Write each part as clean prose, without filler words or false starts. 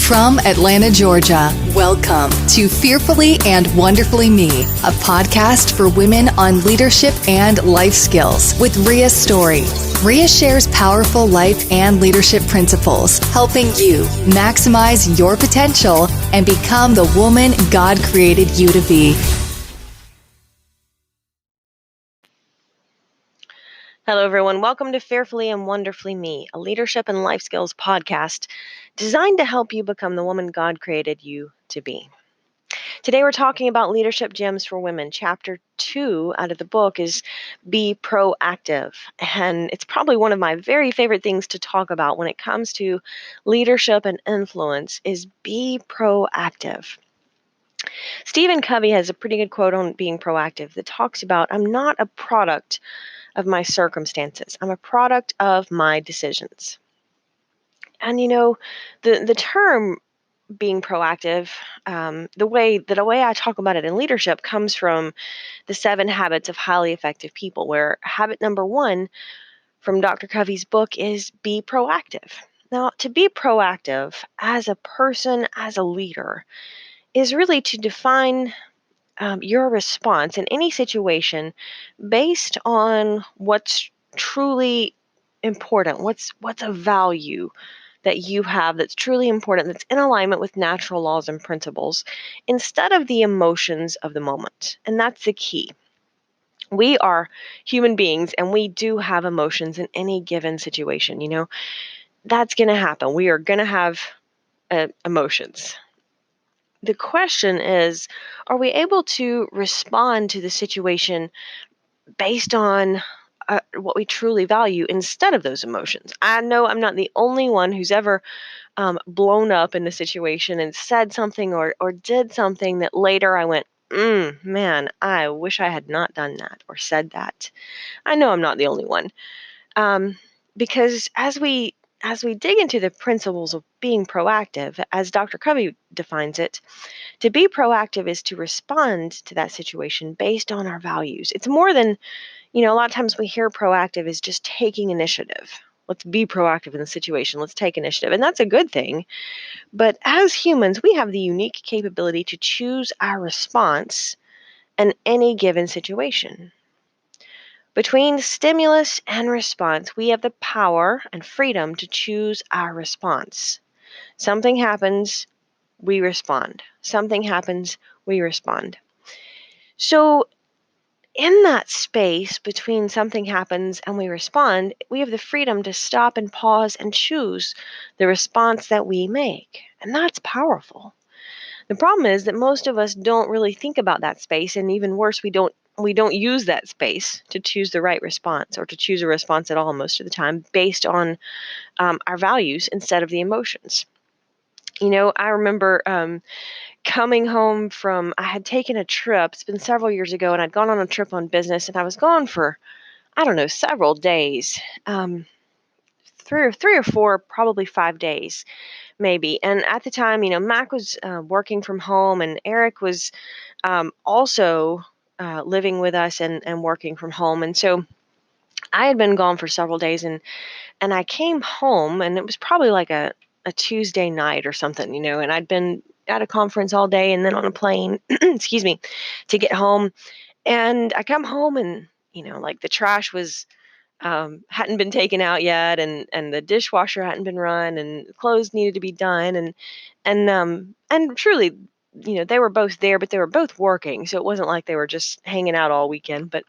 From Atlanta, Georgia, welcome to Fearfully and Wonderfully Me, a podcast for women on leadership and life skills with Rhea Story. Rhea shares powerful life and leadership principles, helping you maximize your potential and become the woman God created you to be. Hello, everyone. Welcome to Fearfully and Wonderfully Me, a leadership and life skills podcast designed to help you become the woman God created you to be. Today, we're talking about leadership gems for women. Chapter 2 out of the book is Be Proactive. And it's probably one of my very favorite things to talk about when it comes to leadership and influence is be proactive. Stephen Covey has a pretty good quote on being proactive that talks about, I'm not a product of my circumstances. I'm a product of my decisions. And the term being proactive, the way I talk about it in leadership comes from the 7 Habits of Highly Effective People, where habit number 1 from Dr. Covey's book is be proactive. Now, to be proactive as a person, as a leader, is really to define your response in any situation based on what's truly important, what's a value that you have that's truly important, that's in alignment with natural laws and principles, instead of the emotions of the moment. And that's the key. We are human beings and we do have emotions in any given situation. That's going to happen. We are going to have emotions. The question is, are we able to respond to the situation based on what we truly value instead of those emotions? I know I'm not the only one who's ever blown up in a situation and said something or did something that later I went, man, I wish I had not done that or said that. I know I'm not the only one. Because as we dig into the principles of being proactive, as Dr. Covey defines it, to be proactive is to respond to that situation based on our values. It's more than, a lot of times we hear proactive is just taking initiative. Let's be proactive in the situation. Let's take initiative. And that's a good thing. But as humans, we have the unique capability to choose our response in any given situation. Between stimulus and response, we have the power and freedom to choose our response. Something happens, we respond. Something happens, we respond. So in that space between something happens and we respond, we have the freedom to stop and pause and choose the response that we make. And that's powerful. The problem is that most of us don't really think about that space, and even worse, we don't use that space to choose the right response or to choose a response at all most of the time based on our values instead of the emotions. I remember coming home I had taken a trip. It's been several years ago, and I'd gone on a trip on business, and I was gone for, I don't know, several days, 3 or 4, probably 5 days, maybe. And at the time, Mac was working from home, and Eric was also living with us and working from home. And so I had been gone for several days, and I came home, and it was probably like a Tuesday night or something, and I'd been at a conference all day and then on a plane, excuse me, to get home. And I come home and, like the trash was, hadn't been taken out yet, and the dishwasher hadn't been run, and clothes needed to be done. And truly, they were both there, but they were both working. So it wasn't like they were just hanging out all weekend. But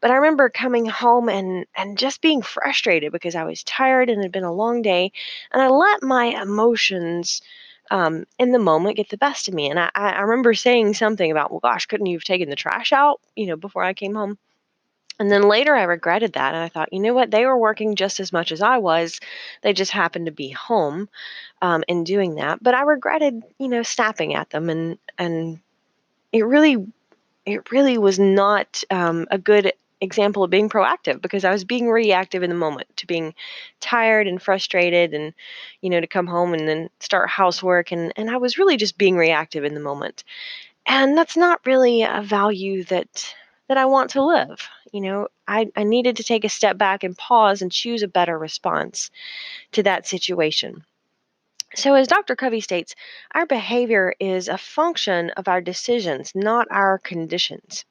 I remember coming home and just being frustrated because I was tired and it had been a long day, and I let my emotions in the moment get the best of me. And I remember saying something about, well, gosh, couldn't you have taken the trash out, before I came home? And then later I regretted that, and I thought, you know what? They were working just as much as I was. They just happened to be home in doing that. But I regretted, snapping at them, and it really was not a good example of being proactive, because I was being reactive in the moment to being tired and frustrated, and to come home and then start housework, and I was really just being reactive in the moment. And that's not really a value that I want to live. I needed to take a step back and pause and choose a better response to that situation. So, as Dr. Covey states, our behavior is a function of our decisions, not our conditions.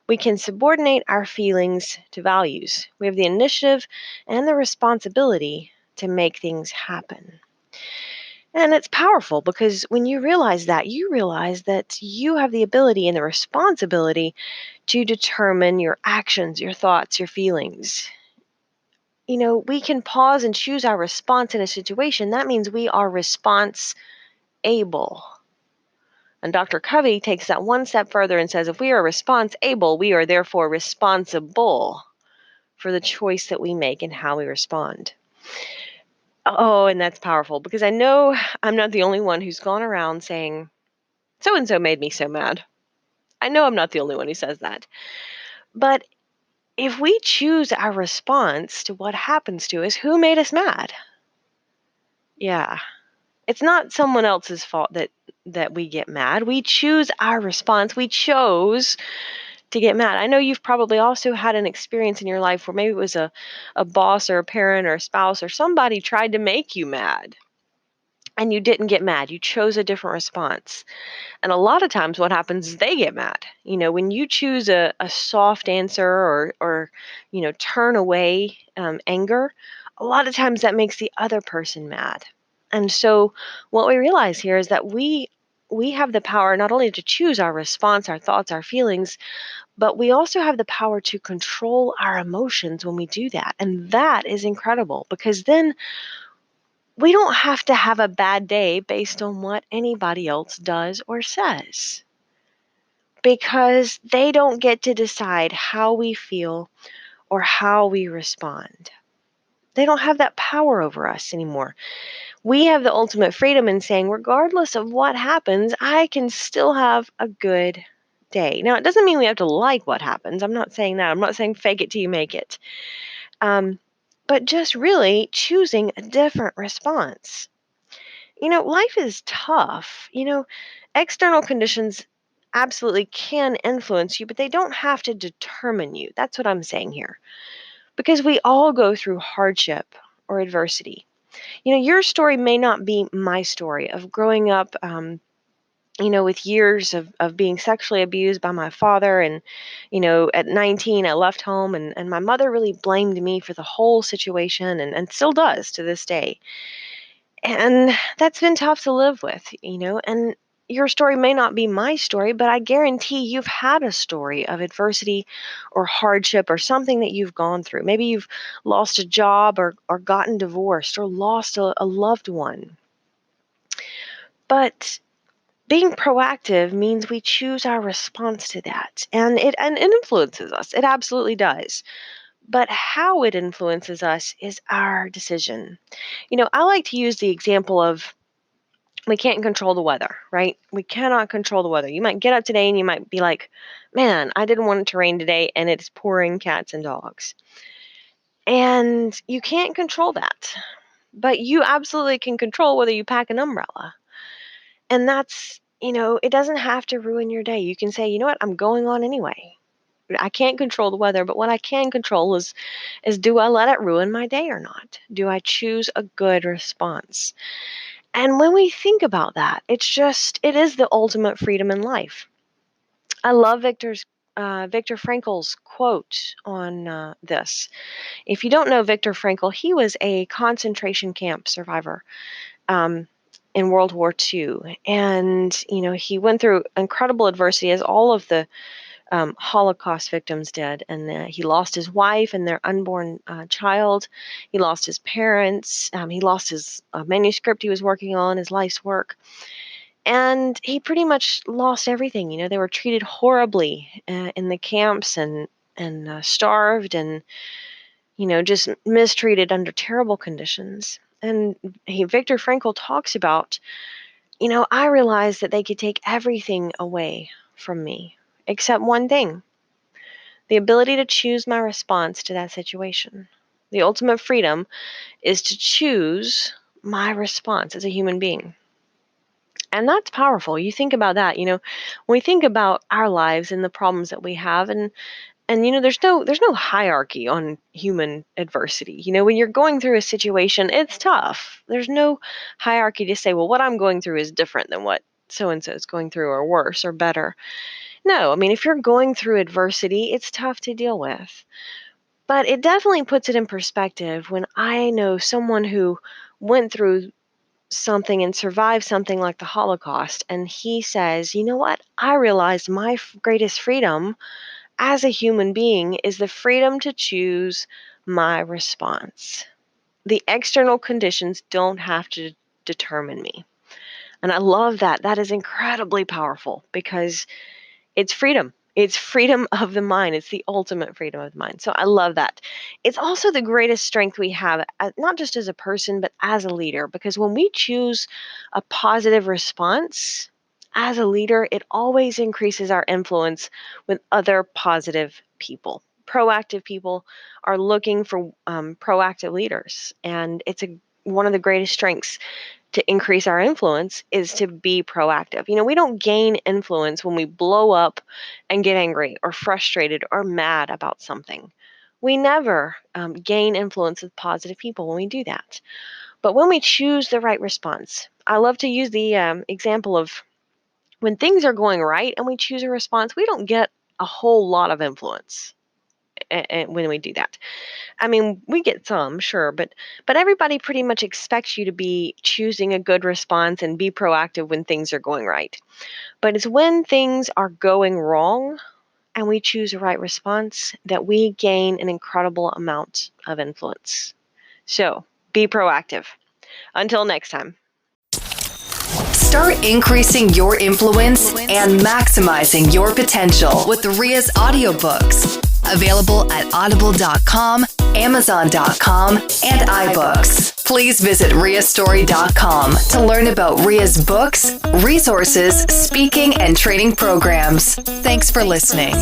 We can subordinate our feelings to values. We have the initiative and the responsibility to make things happen. And it's powerful because when you realize that you have the ability and the responsibility to determine your actions, your thoughts, your feelings. We can pause and choose our response in a situation. That means we are response able. And Dr. Covey takes that one step further and says if we are response able, we are therefore responsible for the choice that we make and how we respond. Oh, and that's powerful because I know I'm not the only one who's gone around saying, so and so made me so mad. I know I'm not the only one who says that. But if we choose our response to what happens to us, who made us mad? Yeah. It's not someone else's fault that we get mad. We choose our response. We chose to get mad. I know you've probably also had an experience in your life where maybe it was a boss or a parent or a spouse or somebody tried to make you mad and you didn't get mad. You chose a different response. And a lot of times what happens is they get mad. When you choose a soft answer or turn away anger, a lot of times that makes the other person mad. And so what we realize here is that we have the power not only to choose our response, our thoughts, our feelings, but we also have the power to control our emotions when we do that. And that is incredible because then we don't have to have a bad day based on what anybody else does or says because they don't get to decide how we feel or how we respond. They don't have that power over us anymore. We have the ultimate freedom in saying, regardless of what happens, I can still have a good day. Now, it doesn't mean we have to like what happens. I'm not saying that. I'm not saying fake it till you make it. But just really choosing a different response. Life is tough. External conditions absolutely can influence you, but they don't have to determine you. That's what I'm saying here. Because we all go through hardship or adversity. Your story may not be my story of growing up, with years of being sexually abused by my father. And, at 19, I left home and my mother really blamed me for the whole situation and still does to this day. And that's been tough to live with, and your story may not be my story, but I guarantee you've had a story of adversity or hardship or something that you've gone through. Maybe you've lost a job or gotten divorced or lost a loved one. But being proactive means we choose our response to that, and it influences us. It absolutely does. But how it influences us is our decision. I like to use the example of we can't control the weather, right? We cannot control the weather. You might get up today and you might be like, man, I didn't want it to rain today and it's pouring cats and dogs. And you can't control that. But you absolutely can control whether you pack an umbrella. And that's, it doesn't have to ruin your day. You can say, you know what, I'm going on anyway. I can't control the weather, but what I can control is do I let it ruin my day or not? Do I choose a good response? And when we think about that, it is the ultimate freedom in life. I love Viktor Frankl's quote on this. If you don't know Viktor Frankl, he was a concentration camp survivor in World War II. And, he went through incredible adversity as all of the Holocaust victims did. And he lost his wife and their unborn child. He lost his parents. He lost his manuscript he was working on, his life's work. And he pretty much lost everything. They were treated horribly in the camps and starved and, just mistreated under terrible conditions. And Viktor Frankl talks about, I realized that they could take everything away from me except one thing: the ability to choose my response to that situation. The ultimate freedom is to choose my response as a human being. And that's powerful. You think about that, when we think about our lives and the problems that we have, and And there's no hierarchy on human adversity. When you're going through a situation, it's tough. There's no hierarchy to say, well, what I'm going through is different than what so and so is going through, or worse or better. No, if you're going through adversity, it's tough to deal with. But it definitely puts it in perspective when I know someone who went through something and survived something like the Holocaust, and he says, you know what? I realized my greatest freedom as a human being is the freedom to choose my response. The external conditions don't have to determine me. And I love that. That is incredibly powerful because it's freedom. It's freedom of the mind. It's the ultimate freedom of the mind. So I love that. It's also the greatest strength we have, not just as a person, but as a leader. Because when we choose a positive response, as a leader, it always increases our influence with other positive people. Proactive people are looking for proactive leaders. And it's one of the greatest strengths to increase our influence is to be proactive. We don't gain influence when we blow up and get angry or frustrated or mad about something. We never gain influence with positive people when we do that. But when we choose the right response, I love to use the example of when things are going right and we choose a response, we don't get a whole lot of influence when we do that. We get some, sure, but everybody pretty much expects you to be choosing a good response and be proactive when things are going right. But it's when things are going wrong and we choose the right response that we gain an incredible amount of influence. So be proactive. Until next time. Start increasing your influence and maximizing your potential with Ria's audiobooks. Available at audible.com, amazon.com, and iBooks. Please visit riastory.com to learn about Ria's books, resources, speaking, and training programs. Thanks for listening.